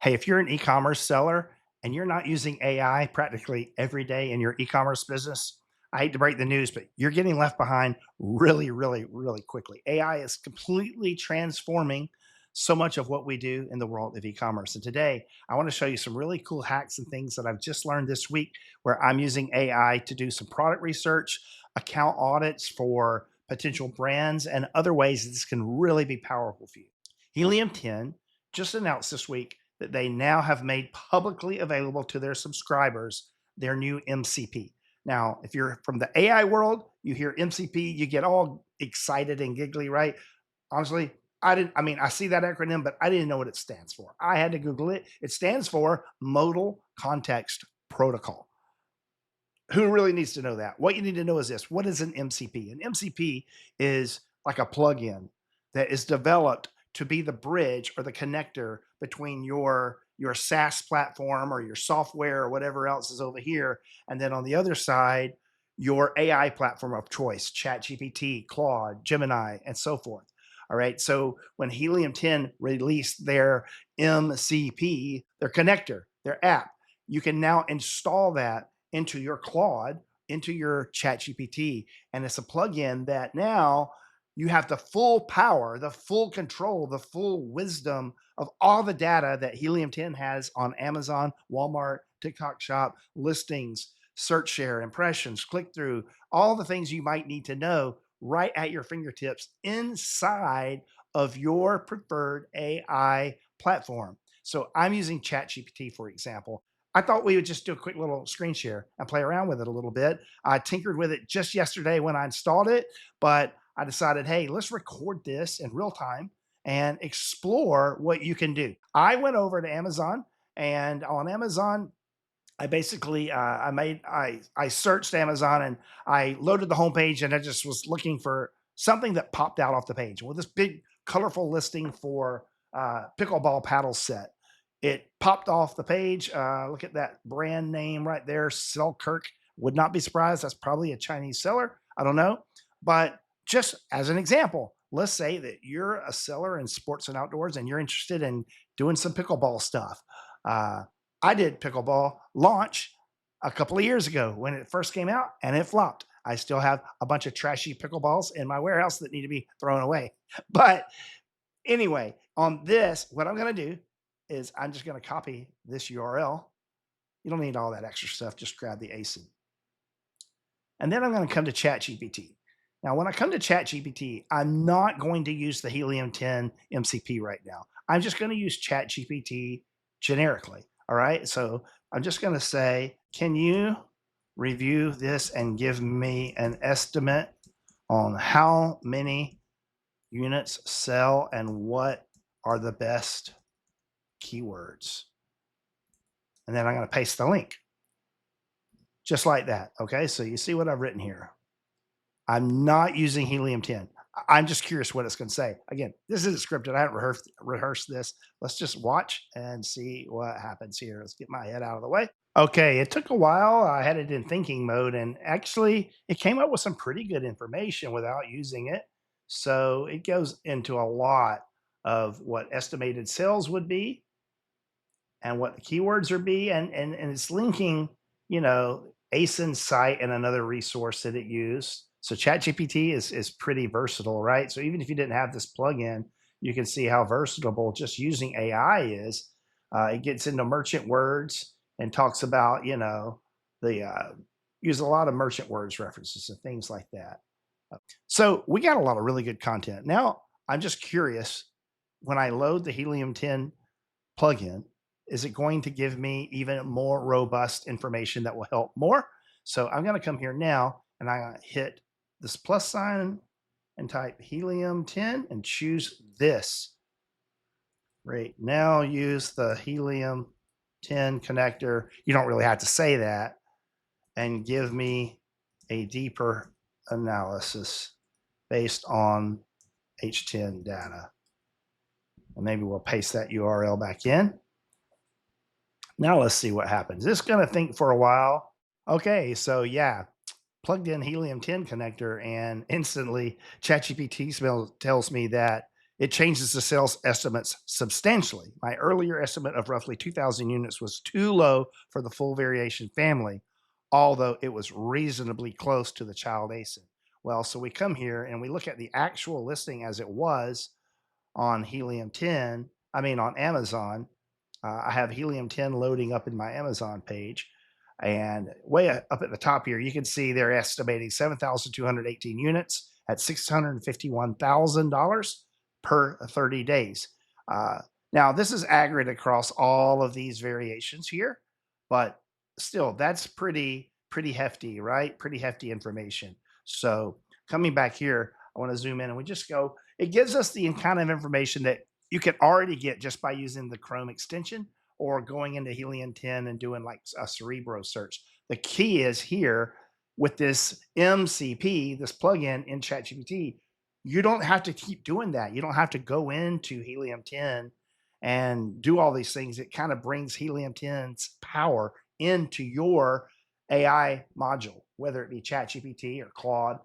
Hey, if you're an e-commerce seller and you're not using AI practically every day in your e-commerce business, I hate to break the news, but you're getting left behind really, really, really quickly. AI is completely transforming so much of what we do in the world of e-commerce. And today, I want to show you some really cool hacks and things that I've just learned this week where I'm using AI to do some product research, account audits for potential brands, and other ways that this can really be powerful for you. Helium 10 just announced this week that they now have made publicly available to their subscribers their new MCP. Now, if you're from the AI world, you hear MCP, you get all excited and giggly, right? Honestly, I see that acronym, but I didn't know what it stands for. I had to Google it. It stands for Modal Context Protocol. Who really needs to know that? What you need to know is this. What is an MCP? An MCP is like a plugin that is developed to be the bridge or the connector between your SaaS platform or your software or whatever else is over here. And then on the other side, your AI platform of choice, ChatGPT, Claude, Gemini, and so forth. All right. So when Helium 10 released their MCP, their connector, their app, you can now install that into your Claude, into your ChatGPT, and it's a plugin that now you have the full power, the full control, the full wisdom of all the data that Helium 10 has on Amazon, Walmart, TikTok Shop, listings, search share, impressions, click through, all the things you might need to know right at your fingertips inside of your preferred AI platform. So I'm using ChatGPT, for example. I thought we would just do a quick little screen share and play around with it a little bit. I tinkered with it just yesterday when I installed it, but I decided, hey, let's record this in real time and explore what you can do. I went over to Amazon, and on Amazon, I basically I searched Amazon and I loaded the homepage and I just was looking for something that popped out off the page. Well, this big colorful listing for pickleball paddle set. It popped off the page. Look at that brand name right there, Selkirk. Would not be surprised. That's probably a Chinese seller. I don't know, but just as an example, let's say that you're a seller in sports and outdoors and you're interested in doing some pickleball stuff. Uh, I did pickleball launch a couple of years ago when it first came out and it flopped. I still have a bunch of trashy pickleballs in my warehouse that need to be thrown away. But anyway, on this, what I'm going to do is I'm just going to copy this URL. You don't need all that extra stuff. Just grab the ASIN. And then I'm going to come to ChatGPT. Now, when I come to ChatGPT, I'm not going to use the Helium 10 MCP right now. I'm just going to use ChatGPT generically. All right. So I'm just going to say, can you review this and give me an estimate on how many units sell and what are the best keywords? And then I'm going to paste the link just like that. Okay. So you see what I've written here. I'm not using Helium 10. I'm just curious what it's going to say. Again, this isn't scripted. I haven't rehearsed this. Let's just watch and see what happens here. Let's get my head out of the way. Okay, it took a while. I had it in thinking mode, and actually, it came up with some pretty good information without using it. So it goes into a lot of what estimated sales would be and what the keywords would be, and it's linking, ASIN's site and another resource that it used. So ChatGPT is pretty versatile, right? So even if you didn't have this plugin, you can see how versatile just using AI is. It gets into merchant words and talks about, the use a lot of merchant words references and things like that. So we got a lot of really good content. Now I'm just curious when I load the Helium 10 plugin, is it going to give me even more robust information that will help more? So I'm going to come here now and I'm going to hit this plus sign and type Helium 10 and choose this. Right now, use the Helium 10 connector. You don't really have to say that, and give me a deeper analysis based on H10 data. And maybe we'll paste that URL back in. Now let's see what happens. It's going to think for a while. Okay, so yeah, plugged in Helium 10 connector and instantly ChatGPT tells me that It changes the sales estimates substantially. My earlier estimate of roughly 2,000 units was too low for the full variation family, although it was reasonably close to the child ASIN. Well, so we come here and we look at the actual listing as it was on Helium 10, I mean, on Amazon. I have Helium 10 loading up in my Amazon page. And way up at the top here, you can see they're estimating 7,218 units at $651,000 per 30 days. Uh, Now, this is aggregate across all of these variations here, but still, that's pretty hefty, right? Pretty hefty information. So coming back here, I want to zoom in and we just go, it gives us the kind of information that you can already get just by using the Chrome extension or going into Helium 10 and doing like a Cerebro search. The key is here with this MCP, this plugin in ChatGPT, you don't have to keep doing that. You don't have to go into Helium 10 and do all these things. It kind of brings Helium 10's power into your AI module, whether it be ChatGPT or Claude.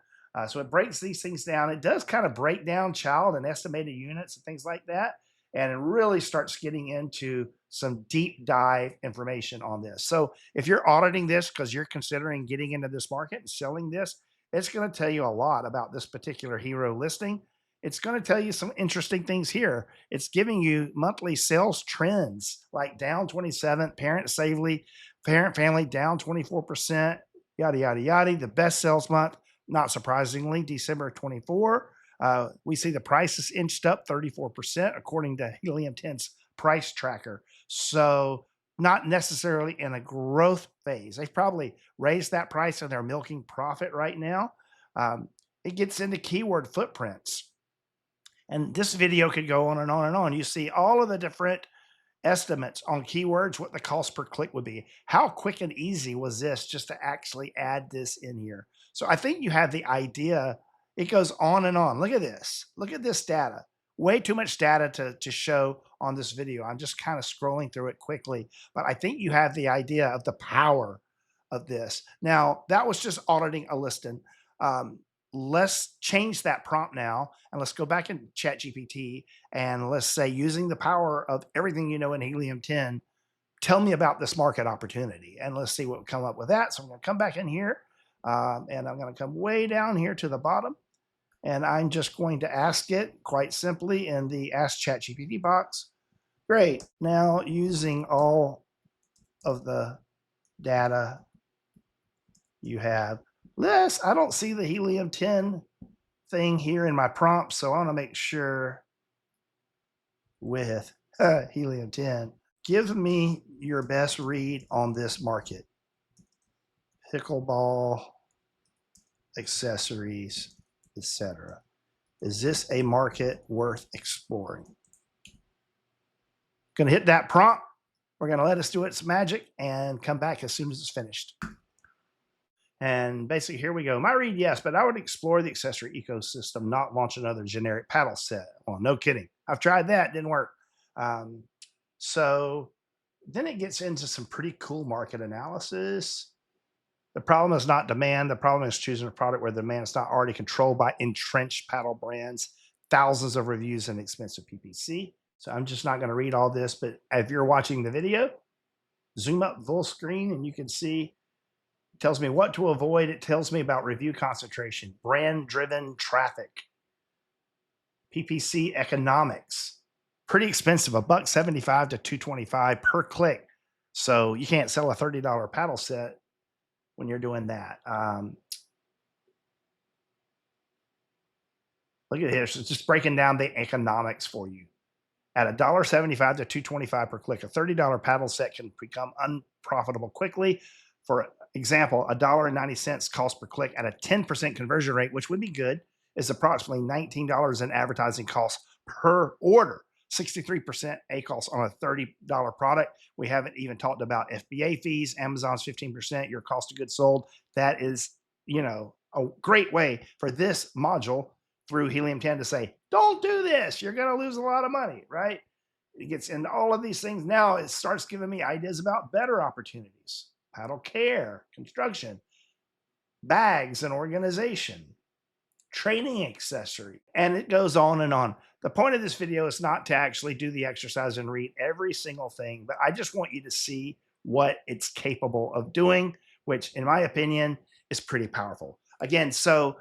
So it breaks these things down. It does kind of break down child and estimated units and things like that. And it really starts getting into some deep dive information on this. So if you're auditing this because you're considering getting into this market and selling this, it's going to tell you a lot about this particular hero listing. It's going to tell you some interesting things here. It's giving you monthly sales trends like down 27, parent family down 24%, yada, yada, yada. The best sales month, not surprisingly, December 24. We see the prices inched up 34% according to Helium 10's price tracker. So not necessarily in a growth phase. They've probably raised that price and they're milking profit right now. It gets into keyword footprints. And this video could go on and on and on. You see all of the different estimates on keywords, what the cost per click would be. How quick and easy was this just to actually add this in here? So I think you have the idea. It goes on and on. Look at this. Look at this data. Way too much data to show on this video. I'm just kind of scrolling through it quickly, but I think you have the idea of the power of this. Now, that was just auditing a listing. Let's change that prompt now and let's go back in ChatGPT and let's say using the power of everything you know in Helium 10, tell me about this market opportunity and let's see what we come up with that. So I'm going to come back in here and I'm going to come way down here to the bottom and I'm just going to ask it quite simply in the Ask ChatGPT box. Great. Now using all of the data you have, this, I don't see the Helium 10 thing here in my prompt, so I want to make sure with Helium 10, give me your best read on this market. Pickleball, accessories, etc. Is this a market worth exploring? Going to hit that prompt. We're going to let us do its magic and come back as soon as it's finished. And basically, here we go. My read, yes, but I would explore the accessory ecosystem, not launch another generic paddle set. Well, no kidding. I've tried that, didn't work. So then it gets into some pretty cool market analysis. The problem is not demand. The problem is choosing a product where the demand is not already controlled by entrenched paddle brands, thousands of reviews, and expensive PPC. So I'm just not going to read all this, but if you're watching the video, zoom up full screen and you can see it tells me what to avoid. It tells me about review concentration, brand-driven traffic, PPC economics. Pretty expensive, $1.75 to $2.25 per click. So you can't sell a $30 paddle set when you're doing that. Look at this. It's just breaking down the economics for you. At $1.75 to $2.25 per click, a $30 paddle set can become unprofitable quickly. For example, $1.90 cost per click at a 10% conversion rate, which would be good, is approximately $19 in advertising costs per order. 63% ACoS on a $30 product. We haven't even talked about FBA fees, Amazon's 15%, your cost of goods sold. That is, a great way for this module through Helium 10 to say, don't do this. You're going to lose a lot of money, right? It gets into all of these things. Now it starts giving me ideas about better opportunities, paddle care, construction, bags and organization. training accessory, and it goes on and on. The point of this video is not to actually do the exercise and read every single thing, but I just want you to see what it's capable of doing, which in my opinion is pretty powerful. Again, so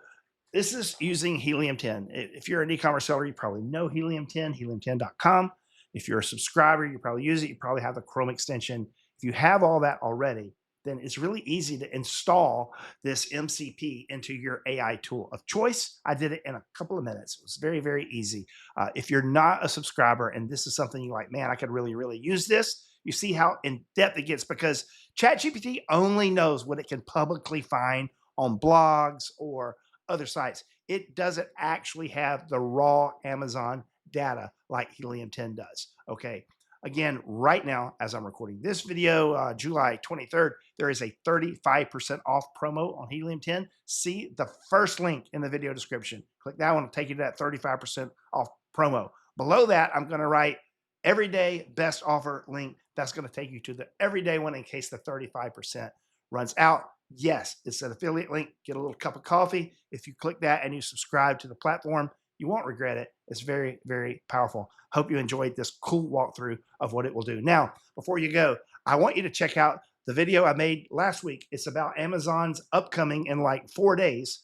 this is using Helium 10. If you're an e-commerce seller, you probably know Helium 10, helium10.com. If you're a subscriber, you probably use it. You probably have the Chrome extension. If you have all that already, then it's really easy to install this MCP into your AI tool of choice. I did it in a couple of minutes. It was very, very easy. If you're not a subscriber and this is something you like, man, I could really, really use this. You see how in depth it gets because ChatGPT only knows what it can publicly find on blogs or other sites. It doesn't actually have the raw Amazon data like Helium 10 does. Okay. Again, right now, as I'm recording this video, July 23rd, there is a 35% off promo on Helium 10. See the first link in the video description. Click that one to take you to that 35% off promo. Below that, I'm going to write everyday best offer link. That's going to take you to the everyday one in case the 35% runs out. Yes, it's an affiliate link. Get a little cup of coffee. If you click that and you subscribe to the platform, you won't regret it. It's very, very powerful. Hope you enjoyed this cool walkthrough of what it will do. Now, before you go, I want you to check out the video I made last week. It's about Amazon's upcoming in like 4 days,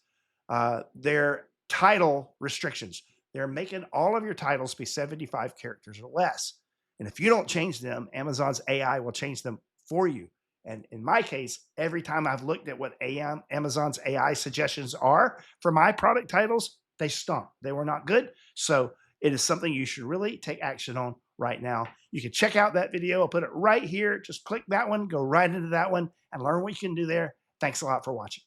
their title restrictions. They're making all of your titles be 75 characters or less. And if you don't change them, Amazon's AI will change them for you. And in my case, every time I've looked at what Amazon's AI suggestions are for my product titles, they stunk. They were not good. So it is something you should really take action on right now. You can check out that video. I'll put it right here. Just click that one, go right into that one and learn what you can do there. Thanks a lot for watching.